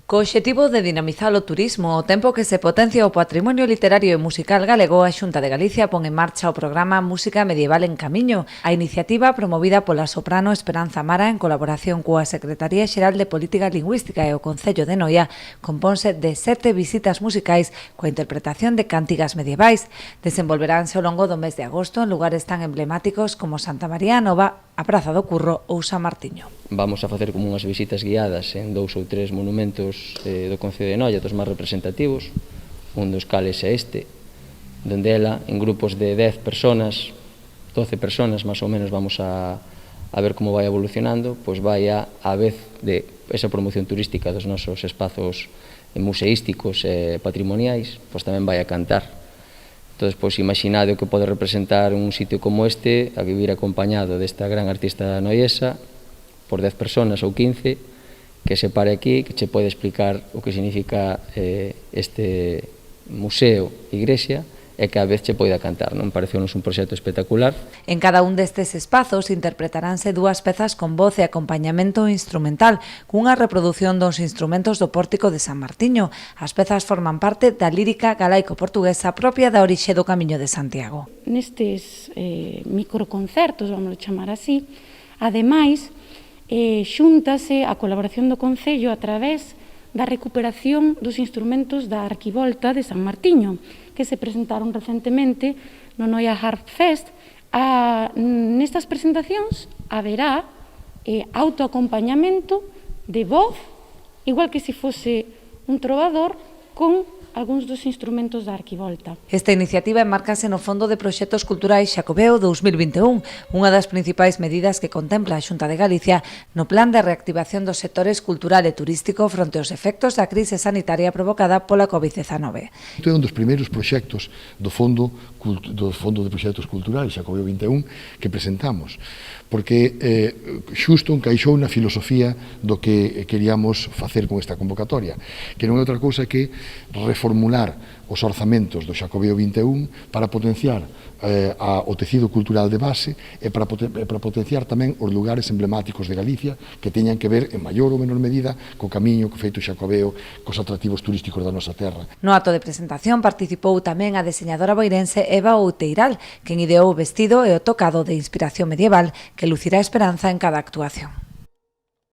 Co obxectivo de dinamizar o turismo, ao tempo que se potencia o patrimonio literario e musical galego, a Xunta de Galicia pon en marcha o programa Música Medieval en Camiño. A iniciativa, promovida pola soprano Esperanza Mara en colaboración coa Secretaría Xeral de Política Lingüística e o Concello de Noia, compónse de 7 visitas musicais coa interpretación de cántigas medievais. Desenvolveránse ao longo do mes de agosto en lugares tan emblemáticos como Santa María Nova, a Praza do Curro ou San Martiño. Vamos a facer como unhas visitas guiadas en 2 ou 3 monumentos do Concello de Noia, dos máis representativos, un dos cales é este, donde ela, en grupos de 10 personas, 12 personas, máis ou menos, vamos a ver como vai evolucionando, pois vai a vez de esa promoción turística dos nosos espazos museísticos e patrimoniais, pois tamén vai a cantar. Entón, pois, imaginade o que pode representar un sitio como este, a vivir acompañado desta gran artista noiesa, por 10 personas ou 15, que se pare aquí, que che pode explicar o que significa este museo, igrexa, e que a vez che poida cantar, non? Pareceu-nos un proxecto espectacular. En cada un destes espazos interpretaránse 2 pezas con voz e acompañamento instrumental, cunha reproducción dos instrumentos do pórtico de San Martiño. As pezas forman parte da lírica galaico-portuguesa propia da orixe do Camiño de Santiago. Nestes microconcertos, vamos chamar así, ademais, xúntase a colaboración do Concello a través da recuperación dos instrumentos da Arquivolta de San Martiño, que se presentaron recentemente no Noia Harp Fest. Nestas presentacións haberá autoacompañamento de voz, igual que se fose un trovador, con algúns dos instrumentos da Arquivolta. Esta iniciativa enmárcase no Fondo de Proxectos Culturais Xacobeo 2021, unha das principais medidas que contempla a Xunta de Galicia no plan de reactivación dos sectores cultural e turístico fronte aos efectos da crise sanitaria provocada pola COVID-19. Isto é un dos primeiros proxectos do Fondo de Proxectos Culturais Xacobeo 21 que presentamos, porque xusto encaixou na filosofía do que queríamos facer con esta convocatoria, que non é outra cousa que reformular os orzamentos do Xacobeo 21 para potenciar o tecido cultural de base e para potenciar tamén os lugares emblemáticos de Galicia que teñan que ver en maior ou menor medida co camiño que feito Xacobeo, cos atractivos turísticos da nosa terra. No acto de presentación participou tamén a deseñadora boirense Eva Outeiral, quen ideou o vestido e o tocado de inspiración medieval que lucirá Esperanza en cada actuación.